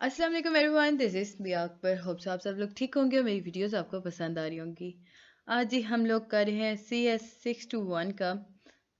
अस्सलाम वालेकुम everyone, this is B Akbar. Hopes आप सब लोग ठीक होंगे और मेरी वीडियोस आपको पसंद आ रही होंगी। आज ही हम लोग कर रहे हैं CS621 का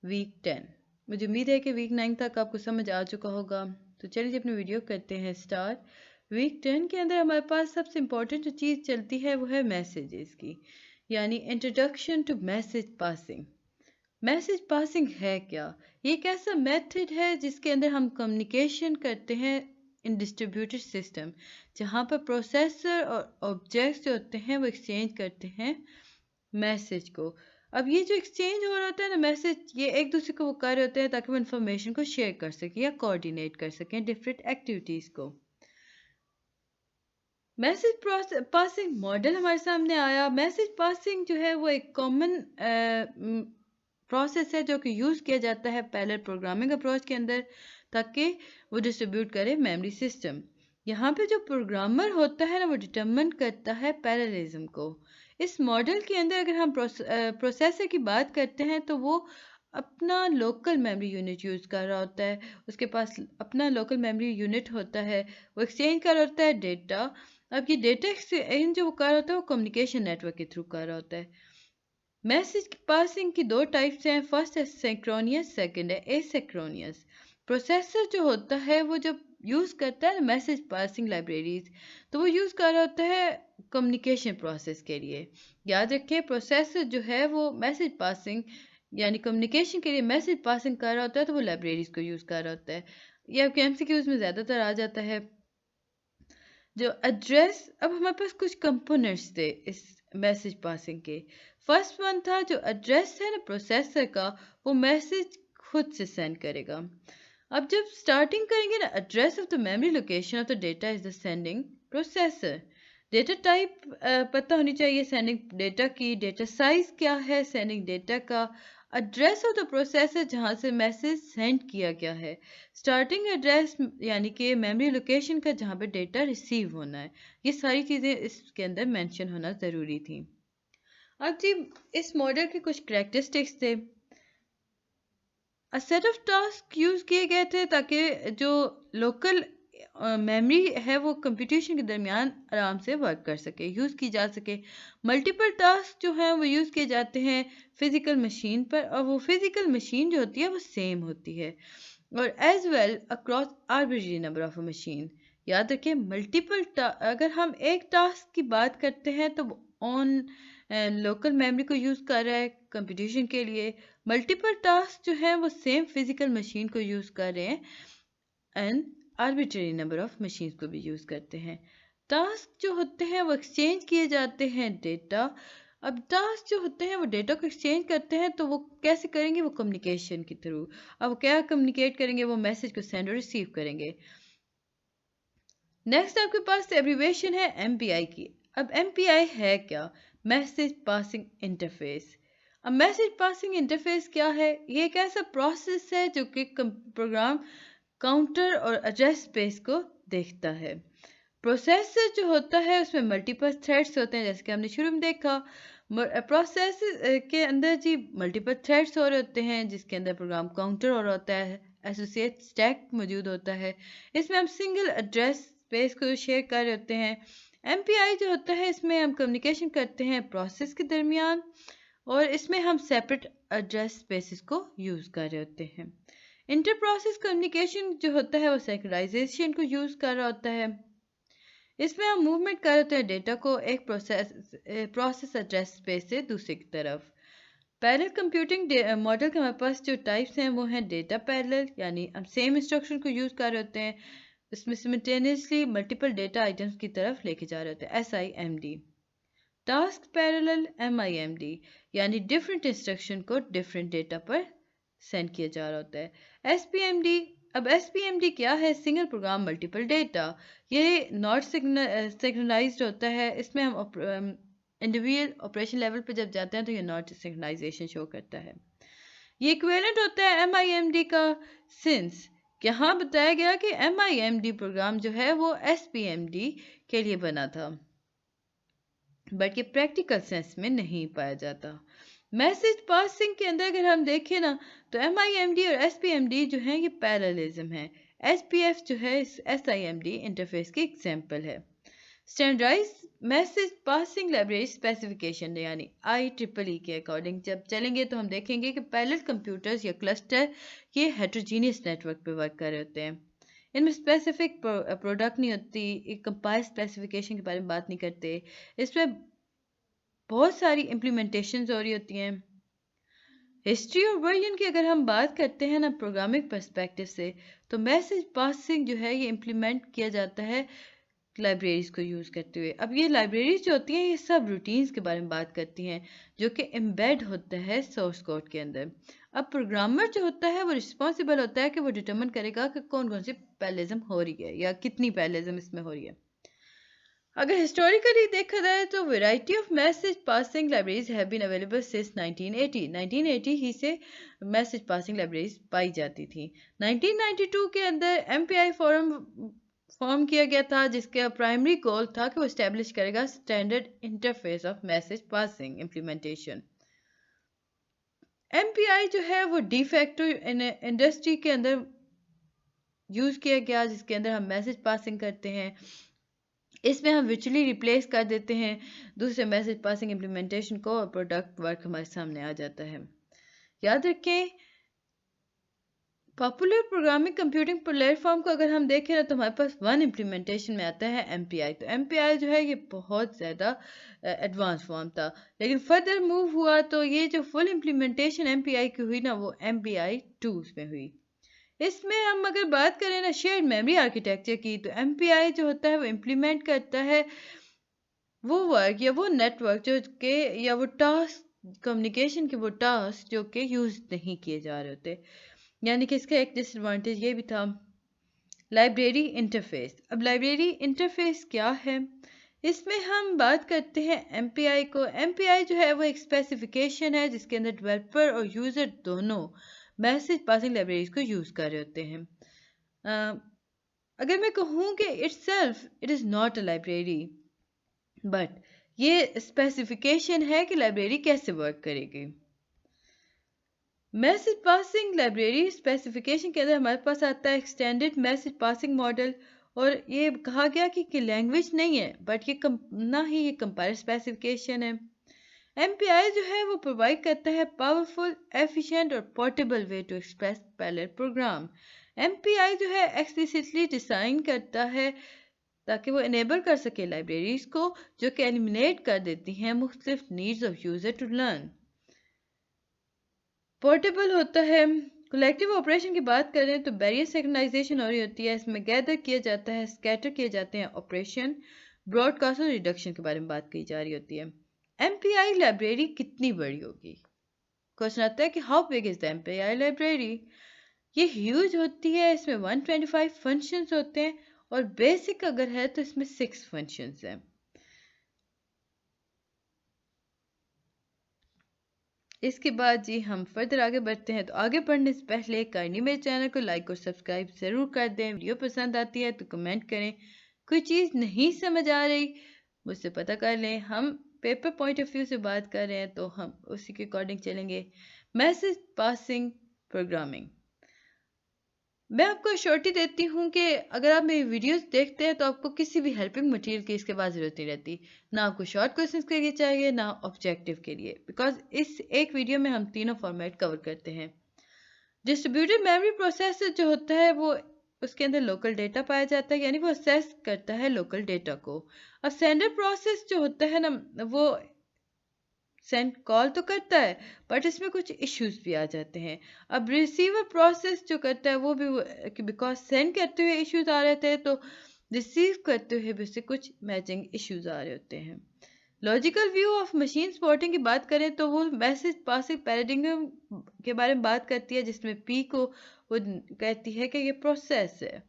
वीक 10। मुझे उम्मीद है कि वीक 9 तक आपको समझ आ चुका होगा। तो चलिए अपनी वीडियो करते हैं स्टार्ट। वीक 10 के अंदर हमारे पास सबसे इम्पोर्टेंट जो चीज़ चलती है वो है मैसेजेस की, यानी introduction to message passing. Message passing है क्या? ये एक ऐसा मेथड है जिसके अंदर हम कम्युनिकेशन करते हैं इन डिस्ट्रीब्यूटेड सिस्टम, जहाँ पर प्रोसेसर और ऑब्जेक्ट्स जो होते हैं वो एक्सचेंज करते हैं मैसेज को। अब ये जो एक्सचेंज हो रहा होता है ना मैसेज, ये एक दूसरे को वो कर रहे होते हैं ताकि वो इन्फॉर्मेशन को शेयर कर सकें या कोऑर्डिनेट कर सकें डिफरेंट एक्टिविटीज़ को। मैसेज पासिंग मॉडल हमारे सामने आया। मैसेज पासिंग जो है वो एक कॉमन प्रोसेस है जो कि यूज़ किया जाता है पैरेलल प्रोग्रामिंग अप्रोच के अंदर, ताकि वो डिस्ट्रीब्यूट करे मेमोरी सिस्टम। यहाँ पे जो प्रोग्रामर होता है ना वो डिटरमिन करता है पैरेललिज्म को। इस मॉडल के अंदर अगर हम प्रोसेसर की बात करते हैं तो वो अपना लोकल मेमोरी यूनिट यूज़ कर रहा होता है। उसके पास अपना लोकल मेमोरी यूनिट होता है, वो एक्सचेंज कर रहा होता है डेटा। अब ये डेटा एक्सचेंज जो वो कर रहा होता है वो कम्युनिकेशन नेटवर्क के थ्रू कर रहा होता है। मैसेज पासिंग की दो टाइप्स हैं। फर्स्ट है सिंक्रोनियस, सेकंड है एसिंक्रोनियस। प्रोसेसर जो होता है वो जब यूज़ करता है मैसेज पासिंग लाइब्रेरीज, तो वो यूज़ कर रहा होता है कम्युनिकेशन प्रोसेस के लिए। याद रखें, प्रोसेसर जो है वो मैसेज पासिंग यानी कम्युनिकेशन के लिए मैसेज पासिंग कर रहा होता है, तो वो लाइब्रेरीज को यूज़ कर रहा होता है। ये आपके MCQs में ज़्यादातर आ जाता है। जो एड्रेस, अब हमारे पास कुछ कंपोनेंट्स थे इस मैसेज पासिंग के। फर्स्ट वन था जो एड्रेस है ना प्रोसेसर का, वो मैसेज खुद से सेंड करेगा। अब जब स्टार्टिंग करेंगे ना, address of the memory location of the data is the sending processor. Data type पता होनी चाहिए सेंडिंग डेटा की, डेटा साइज क्या है सेंडिंग डेटा का, एड्रेस ऑफ द प्रोसेसर जहाँ से मैसेज सेंड किया गया है, स्टार्टिंग एड्रेस यानी कि मेमोरी लोकेशन का जहाँ पे डेटा रिसीव होना है। ये सारी चीज़ें इसके अंदर मेंशन होना ज़रूरी थी। अब जी, इस मॉडल के कुछ करेक्टरिस्टिक्स थे। सेट ऑफ टास्क यूज़ किए गए थे ताकि जो लोकल मेमोरी है वो कंप्यूटेशन के दरमियान आराम से वर्क कर सके, यूज़ की जा सके। मल्टीपल टास्क जो हैं वो यूज़ किए जाते हैं फिज़िकल मशीन पर, और वो फिज़िकल मशीन जो होती है वो सेम होती है, और as well across arbitrary number of a machine. याद रखें, अगर हम एक टास्क की बात करते हैं तो ऑन लोकल मेमोरी को यूज़ कर रहा है कंप्यूटेशन के लिए। मल्टीपल टास्क जो हैं वो सेम फिजिकल मशीन को यूज़ कर रहे हैं, and arbitrary number of machine को भी यूज़ करते हैं। टास्क जो होते हैं वो एक्सचेंज किए जाते हैं डेटा। अब टास्क जो होते हैं वो डेटा को एक्सचेंज करते हैं, तो वो कैसे करेंगे? वो कम्युनिकेशन के थ्रू। अब वो क्या कम्युनिकेट करेंगे? वो मैसेज को सेंड और रिसीव करेंगे। नेक्स्ट आपके पास एब्रीवेशन है MPI की। अब MPI है क्या? Message passing interface. अब मैसेज पासिंग इंटरफेस क्या है? ये एक ऐसा प्रोसेस है जो कि प्रोग्राम काउंटर और एड्रेस स्पेस को देखता है। प्रोसेसर जो होता है उसमें मल्टीपल थ्रेड्स होते हैं, जैसे कि हमने शुरू में देखा। प्रोसेस के अंदर जी मल्टीपल थ्रेड्स हो रहे होते हैं, जिसके अंदर प्रोग्राम काउंटर और होता है, एसोसिएट स्टैक मौजूद होता है। इसमें हम सिंगल एड्रेस स्पेस को शेयर कर रहे होते हैं। MPI जो होता है इसमें हम कम्युनिकेशन करते हैं प्रोसेस के दरमियान, और इसमें हम सेपरेट एड्रेस स्पेसिस को यूज़ कर रहे होते हैं। इंटर प्रोसेस कम्युनिकेशन जो होता है वो सिंक्रोनाइजेशन को यूज़ कर रहा होता है। इसमें हम मूवमेंट कर रहे हैं डेटा को एक प्रोसेस एड्रेस स्पेस से दूसरी की तरफ। पैरेलल कंप्यूटिंग मॉडल के हमारे पास जो टाइप्स हैं वो हैं डेटा पैरेलल, यानी हम सेम इंस्ट्रक्शन को यूज़ कर रहे होते हैं, इसमें सिमिल्टेनियसली मल्टीपल डेटा आइटम्स की तरफ लेके जा रहे होते हैं, SIMD। टास्क पैरेलल, MIMD, यानी डिफरेंट इंस्ट्रक्शन को डिफरेंट डेटा पर सेंड किया जा रहा होता है। SPMD, अब SPMD क्या है? Single program multiple data. ये नॉट सिंक्रोनाइज्ड होता है। इसमें हम इंडिविजुअल ऑपरेशन लेवल पर जब जाते हैं तो ये नॉट सिंक्रोनाइजेशन शो करता है। ये इक्विवेलेंट होता है MIMD का, सिंस यहाँ बताया गया कि MIMD प्रोग्राम जो है वो SPMD के लिए बना था, बट ये प्रैक्टिकल सेंस में नहीं पाया जाता। मैसेज पासिंग के अंदर अगर हम देखें ना, तो MIMD और SPMD जो हैं ये पैरेललिज्म है। SPF जो है SIMD इंटरफेस की एग्जांपल है। Standardize message passing library specification यानी IEEE के अकॉर्डिंग जब चलेंगे तो हम देखेंगे कि पैरेलल कंप्यूटर्स या क्लस्टर ये हेट्रोजीनियस नेटवर्क पे वर्क कर रहे होते हैं। इनमें स्पेसिफिक प्रोडक्ट नहीं होती, एक कंपाइल स्पेसिफिकेशन के बारे में बात नहीं करते। इसमें बहुत सारी इम्प्लीमेंटेशंस हो रही होती हैं। हिस्ट्री और वर्जन की अगर हम बात करते हैं ना प्रोग्रामिंग पर्सपेक्टिव से, तो मैसेज पासिंग जो है ये इम्प्लीमेंट किया जाता है लाइब्रेरीज को यूज़ करते हुए। अब ये लाइब्रेरीज जो होती हैं ये सब रूटीन्स के बारे में बात करती हैं जो कि एम्बेड होता है सोर्स कोड के अंदर। अब प्रोग्रामर जो होता है वो रिस्पॉन्सिबल होता है कि वो डिटरमिन करेगा कि कौन कौन सी पैरेललिज्म हो रही है या कितनी पैरेललिज्म इसमें हो रही है। अगर हिस्टोरिकली देखा जाए तो variety of message passing libraries have been available since 1980 ही से मैसेज पासिंग लाइब्रेरीज पाई जाती थी। 1992 के अंदर MPI फॉर्म किया गया था जिसका प्राइमरी गोल था कि वो इस्टेब्लिश करेगा standard interface of message passing implementation. MPI जो है वो डिफैक्टो इंडस्ट्री के अंदर यूज़ किया गया जिसके अंदर हम मैसेज पासिंग करते हैं। इसमें हम विचुअली रिप्लेस कर देते हैं दूसरे मैसेज पासिंग इम्प्लीमेंटेशन को और प्रोडक्ट वर्क हमारे सामने आ जाता है। याद रखें पॉपुलर प्रोग्रामिंग कंप्यूटिंग प्लेटफॉर्म को अगर हम देखें ना तो हमारे पास वन इम्प्लीमेंटेशन में आता है MPI। तो MPI जो है ये बहुत ज़्यादा एडवांस फॉर्म था, लेकिन फर्दर मूव हुआ तो ये जो फुल इम्प्लीमेंटेशन MPI की हुई ना वो MPI 2 में हुई। इसमें हम अगर बात करें ना शेयर्ड मेमोरी आर्किटेक्चर की, तो MPI जो होता है वो इम्प्लीमेंट करता है वो वर्क या वो नेटवर्क जो के या वो टास्क कम्युनिकेशन के वो टास्क जो कि यूज़ नहीं किए जा रहे होते। यानी कि इसका एक डिसएडवांटेज ये भी था लाइब्रेरी इंटरफेस। अब लाइब्रेरी इंटरफेस क्या है, इसमें हम बात करते हैं MPI को। MPI जो है वो एक स्पेसिफिकेशन है जिसके अंदर डेवलपर और यूज़र दोनों मैसेज पासिंग लाइब्रेरीज को यूज़ कर रहे होते हैं। अगर मैं कहूँ कि it is not a library, but ये स्पेसिफिकेशन है कि लाइब्रेरी कैसे वर्क करेगी। मैसेज पासिंग लाइब्रेरी स्पेसिफिकेशन के अंदर हमारे पास आता है एक्सटेंडेड मैसेज पासिंग मॉडल, और ये कहा गया कि लैंग्वेज नहीं है बट ये ना ही ये कंपाइलर स्पेसिफिकेशन है। MPI जो है वो प्रोवाइड करता है पावरफुल एफिशिएंट और portable way to express parallel program. MPI जो है एक्सप्लिसिटली डिज़ाइन करता है ताकि वो इनेबल कर सके लाइब्रेरीज को जो कि एलिमिनेट कर देती हैं मुख्तलिफ needs of user to learn. Portable होता है। कलेक्टिव ऑपरेशन की बात करें तो बैरियर सिंक्रोनाइजेशन हो रही होती है, इसमें गैदर किया जाता है, स्कैटर किए जाते हैं ऑपरेशन, ब्रॉडकास्ट और रिडक्शन के बारे में बात की जा रही होती है। MPI लाइब्रेरी कितनी बड़ी होगी, क्वेश्चन आता है कि how big is the MPI library. ये ह्यूज होती है, इसमें 125 फंक्शंस होते हैं और बेसिक अगर है तो इसमें 6 फंक्शंस हैं। इसके बाद जी हम फर्दर आगे बढ़ते हैं, तो आगे बढ़ने से पहले काइंडली मेरे चैनल को लाइक और सब्सक्राइब ज़रूर कर दें। वीडियो पसंद आती है तो कमेंट करें, कोई चीज़ नहीं समझ आ रही मुझसे पता कर लें। हम पेपर पॉइंट ऑफ व्यू से बात कर रहे हैं तो हम उसी के अकॉर्डिंग चलेंगे। मैसेज पासिंग प्रोग्रामिंग, मैं आपको श्योरिटी देती हूँ कि अगर आप मेरी वीडियोस देखते हैं तो आपको किसी भी हेल्पिंग मटेरियल की इसके बाद ज़रूरत नहीं रहती, ना आपको शॉर्ट क्वेश्चंस के लिए चाहिए ना ऑब्जेक्टिव के लिए, बिकॉज इस एक वीडियो में हम तीनों फॉर्मेट कवर करते हैं। डिस्ट्रीब्यूटेड मेमोरी प्रोसेसर जो होता है वो उसके अंदर लोकल डेटा पाया जाता है, यानी वो असेस करता है लोकल डेटा को। अब सेंडर प्रोसेस जो होता है ना वो सेंड कॉल तो करता है बट इसमें कुछ इश्यूज भी आ जाते हैं। अब रिसीवर प्रोसेस जो करता है वो भी बिकॉज सेंड करते हुए इश्यूज आ रहे थे तो रिसीव करते हुए भी उससे कुछ मैचिंग इश्यूज आ रहे होते हैं। Logical view of machine supporting की बात करें तो वो मैसेज पासिंग पैराडिग्म के बारे में बात करती है जिसमें पी को वो कहती है कि ये प्रोसेस है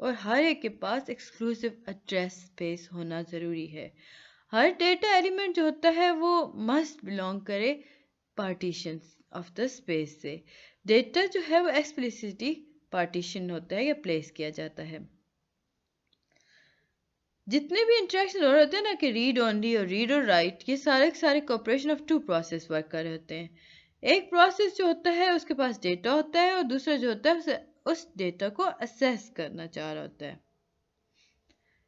और हर एक के पास एक्सक्लूसिव एड्रेस स्पेस होना ज़रूरी है। हर डेटा एलिमेंट जो होता है वो मस्ट बिलोंग करे पार्टीशन ऑफ द स्पेस से। डेटा जो है वो एक्सप्लिसिटली पार्टीशन होता है या प्लेस किया जाता है। जितने भी इंटरेक्शन हो रहे होते हैं ना कि रीड ओनली और रीड और राइट, ये सारे के सारे cooperation of two process work कर रहे होते हैं। एक प्रोसेस जो होता है उसके पास डेटा होता है और दूसरा जो होता है उसे उस डेटा को असेस करना चाह रहा होता है।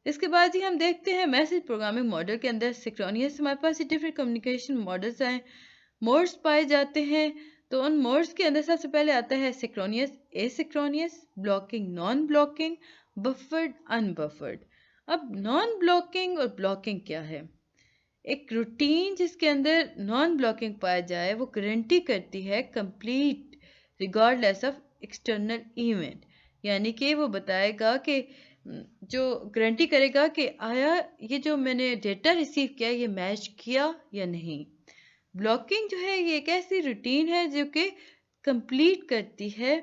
इसके बाद ही हम देखते हैं मैसेज प्रोग्रामिंग मॉडल के अंदर सिंक्रोनियस, हमारे पास डिफरेंट कम्युनिकेशन मॉडल्स हैं, मोड्स पाए जाते हैं। तो उन मोड्स के अंदर सबसे पहले आता है synchronous, asynchronous, blocking, non blocking, buffered, unbuffered. अब नॉन ब्लॉकिंग और ब्लॉकिंग क्या है? एक रूटीन जिसके अंदर नॉन ब्लॉकिंग पाया जाए वो गारंटी करती है complete regardless of external event, यानी कि वो बताएगा कि जो गारंटी करेगा कि आया ये जो मैंने डेटा रिसीव किया ये मैच किया या नहीं। ब्लॉकिंग जो है ये एक ऐसी रूटीन है जो कि कंप्लीट करती है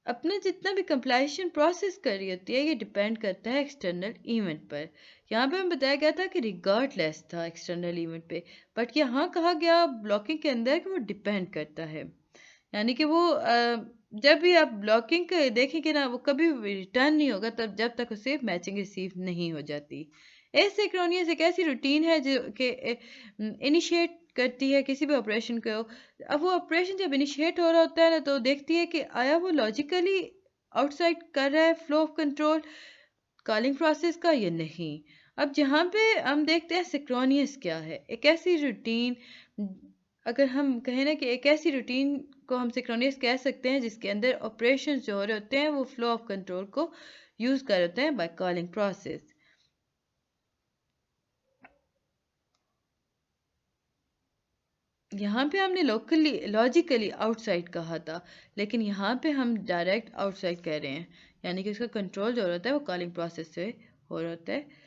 अपना जितना भी कंप्लाइशन प्रोसेस कर रही होती है, ये डिपेंड करता है एक्सटर्नल इवेंट पर। यहाँ पे हमें बताया गया था कि रिगार्डलेस था एक्सटर्नल इवेंट पे, बट यहाँ कहा गया ब्लॉकिंग के अंदर कि वो डिपेंड करता है, यानी कि वो जब भी आप ब्लॉकिंग देखेंगे ना वो कभी रिटर्न नहीं होगा तब जब तक उसे मैचिंग रिसीव नहीं हो जाती। एसिंक्रोनियस एक ऐसी रूटीन है जो कि इनिशिएट करती है किसी भी ऑपरेशन को। अब वो ऑपरेशन जब इनिशिएट हो रहा होता है ना तो देखती है कि आया वो लॉजिकली आउटसाइड कर रहा है flow of control calling process का या नहीं। अब जहाँ पे हम देखते हैं सिंक्रोनियस क्या है, एक ऐसी रूटीन, अगर हम कहें ना कि एक ऐसी रूटीन को हम सिंक्रोनियस कह सकते हैं जिसके अंदर ऑपरेशन जो हो रहे होते हैं वो फ्लो ऑफ कंट्रोल को यूज कर होते हैं बाय कॉलिंग प्रोसेस। यहाँ पे हमने लोकली लॉजिकली आउटसाइड कहा था, लेकिन यहाँ पे हम डायरेक्ट आउटसाइड कह रहे हैं, यानी कि उसका कंट्रोल जो होता है वो कॉलिंग प्रोसेस से हो रहा होता है।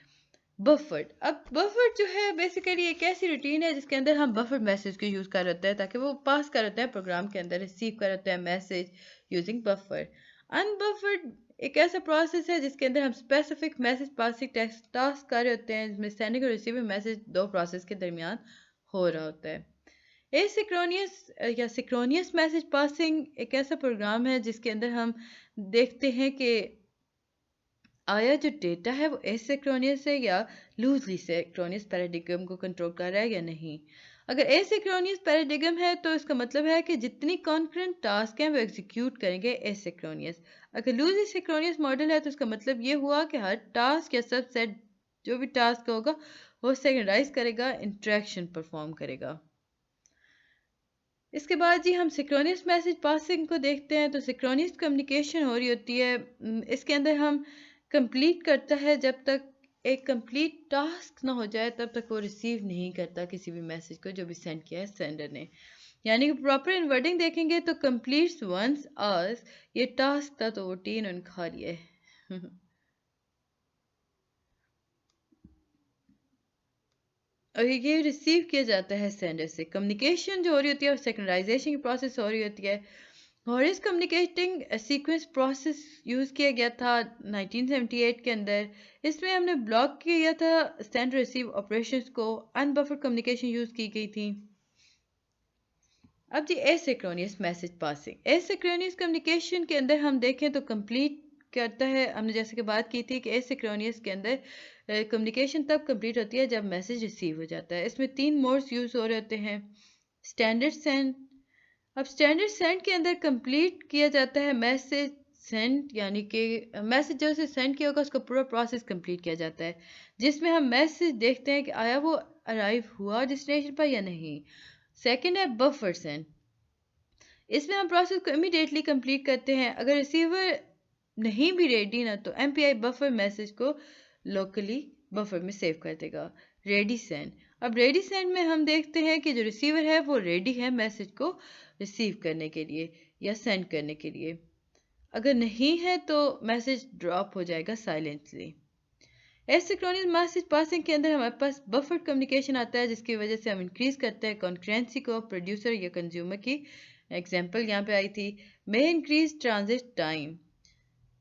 बफर्ड, अब बफर्ड जो है बेसिकली एक ऐसी रूटीन है जिसके अंदर हम बफर्ड मैसेज को यूज़ कर होता है ताकि वो पास कर होता है प्रोग्राम के अंदर, रिसीव कर होता है मैसेज यूजिंग बफर। अनबफर्ड एक ऐसा प्रोसेस है जिसके अंदर हम स्पेसिफिक मैसेज पासिंग टास्क कर रहे होते हैं, जिसमें सेंडिंग और रिसीविंग मैसेज दो प्रोसेस के दरमियान हो रहा होता है। एसिंक्रोनियस या सिंक्रोनियस मैसेज पासिंग एक ऐसा प्रोग्राम है जिसके अंदर हम देखते हैं कि आया जो डेटा है वो एसिंक्रोनियस है या लूजली सिंक्रोनियस पैराडिग्म को कंट्रोल कर रहा है या नहीं। अगर एसिंक्रोनियस पैराडिग्म है तो इसका मतलब है कि जितनी कॉन्करेंट टास्क हैं वो एग्जीक्यूट करेंगे एसिंक्रोनियस। अगर लूजली सिंक्रोनियस मॉडल है तो इसका मतलब ये हुआ कि हर टास्क या सबसेट जो भी टास्क होगा वो सिंक्रोनाइज करेगा, इंटरेक्शन परफॉर्म करेगा। इसके बाद जी हम सिंक्रोनियस मैसेज पासिंग को देखते हैं। तो सिंक्रोनियस कम्युनिकेशन हो रही होती है, इसके अंदर हम कंप्लीट करता है जब तक एक कंप्लीट टास्क ना हो जाए तब तक वो रिसीव नहीं करता किसी भी मैसेज को जो भी सेंड किया है सेंडर ने। यानी कि प्रॉपर इनवर्डिंग देखेंगे तो कंप्लीट्स वंस आवर्स, ये टास्क था तो वो टी इन्होंने खा लिया है। और ये रिसीव किया जाता है सेंडर से। कम्युनिकेशन जो हो रही होती है और सेकेंडराइजेशन की प्रोसेस हो रही होती है। हॉरिस कम्युनिकेटिंग सीक्वेंस प्रोसेस यूज़ किया गया था 1978 के अंदर। इसमें हमने ब्लॉक किया था सेंड रिसीव ऑपरेशंस को, अनबफर्ड कम्युनिकेशन यूज़ की गई थी। अब जी एसिंक्रोनियस मैसेज पासिंग, एसिंक्रोनियस कम्युनिकेशन के अंदर हम देखें तो कंप्लीट करता है, हमने जैसे कि बात की थी कि एसिंक्रोनियस के अंदर कम्युनिकेशन तब कंप्लीट होती है जब मैसेज रिसीव हो जाता है। इसमें 3 मोड्स यूज़ हो रहे होते हैं। स्टैंडर्ड सेंड, अब स्टैंडर्ड सेंड के अंदर कंप्लीट किया जाता है मैसेज सेंड, यानी कि मैसेज जो से सेंड किया होगा उसका पूरा प्रोसेस कंप्लीट किया जाता है, जिसमें हम मैसेज देखते हैं कि आया वो अराइव हुआ डेस्टिनेशन पर या नहीं। सेकंड है बफर सेंड, इसमें हम प्रोसेस को इमीडिएटली कंप्लीट करते हैं। अगर रिसीवर नहीं भी रेडी ना तो एमपीआई बफर मैसेज को लोकली बफर में सेव कर देगा। रेडी सेंड, अब रेडी सेंड में हम देखते हैं कि जो रिसीवर है वो रेडी है मैसेज को रिसीव करने के लिए या सेंड करने के लिए। अगर नहीं है तो मैसेज ड्रॉप हो जाएगा साइलेंटली। एसिंक्रोनस मैसेज पासिंग के अंदर हमारे पास बफर्ड कम्युनिकेशन आता है जिसकी वजह से हम इंक्रीज करते हैं कॉन्करेंसी को प्रोड्यूसर या कंज्यूमर की। एग्जांपल यहाँ पे आई थी, मे इंक्रीज ट्रांजिट टाइम।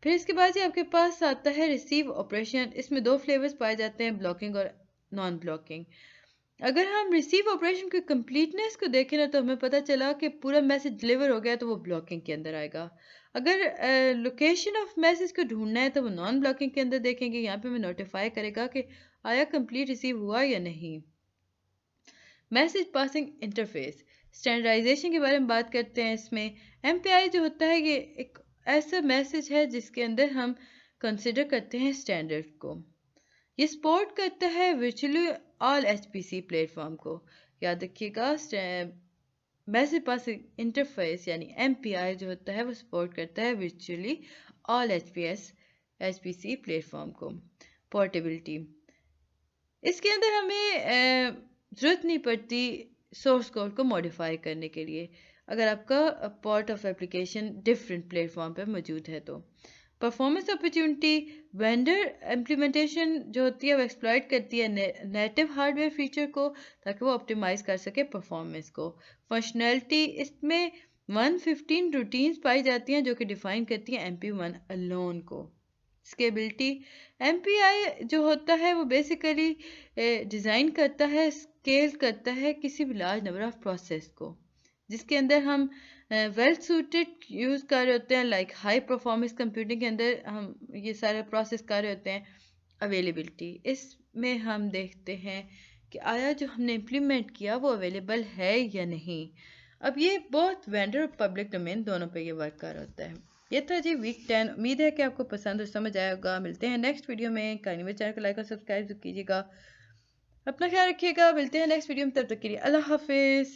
फिर इसके बाद ही आपके पास आता है रिसीव ऑपरेशन। इसमें दो फ्लेवर्स पाए जाते हैं, ब्लॉकिंग और नॉन ब्लॉकिंग। अगर हम रिसीव ऑपरेशन की कंप्लीटनेस को देखें ना तो हमें पता चला कि पूरा मैसेज डिलीवर हो गया तो वो ब्लॉकिंग के अंदर आएगा। अगर लोकेशन ऑफ मैसेज को ढूंढना है तो वो नॉन ब्लॉकिंग के अंदर देखेंगे। यहाँ पे हमें नोटिफाई करेगा कि आया कंप्लीट रिसीव हुआ या नहीं। मैसेज पासिंग इंटरफेस, स्टैंडर्डाइजेशन के बारे में बात करते हैं। इसमें एमपीआई जो होता है ये एक ऐसा मैसेज है जिसके अंदर हम कंसिडर करते हैं स्टैंडर्ड को। ये सपोर्ट करता है वर्चुअली ऑल एचपीसी प्लेटफॉर्म को। याद रखिएगा, मैसेज पासिंग इंटरफेस यानी एमपीआई जो होता है वो सपोर्ट करता है वर्चुअली ऑल एचपीसी प्लेटफॉर्म को। पोर्टेबिलिटी, इसके अंदर हमें ज़रूरत नहीं पड़ती सोर्स कोड को मॉडिफाई करने के लिए अगर आपका part of application different platform पर मौजूद है तो। परफॉर्मेंस अपॉर्चुनिटी, वेंडर इम्प्लीमेंटेशन जो होती है वो एक्सप्लॉइट करती है नेटिव हार्डवेयर फीचर को ताकि वो ऑप्टिमाइज कर सके परफॉर्मेंस को। फंक्शनैलिटी, इसमें 115 रूटीन्स पाई जाती हैं जो कि डिफाइन करती हैं MP1 अलोन को। स्केबिलिटी, एमपीआई जो होता है वो बेसिकली डिज़ाइन करता है, स्केल करता है किसी भी लार्ज नंबर ऑफ प्रोसेस को जिसके अंदर हम वेल सूटेड यूज़ कर रहे होते हैं, लाइक हाई परफॉर्मेंस कंप्यूटिंग के अंदर हम ये सारे प्रोसेस कर रहे होते हैं। अवेलेबिलिटी, इसमें हम देखते हैं कि आया जो हमने इम्प्लीमेंट किया वो अवेलेबल है या नहीं। अब ये बहुत वेंडर और पब्लिक डोमेन दोनों पे ये वर्क कर होता है। ये था जी वीक 10। उम्मीद है कि आपको पसंद और समझ आया होगा। मिलते हैं नेक्स्ट वीडियो में। कहानी में चैनल को लाइक और सब्सक्राइब कीजिएगा। अपना ख्याल रखिएगा। मिलते हैं नेक्स्ट वीडियो में, तब तक के लिए अल्लाह हाफिज़।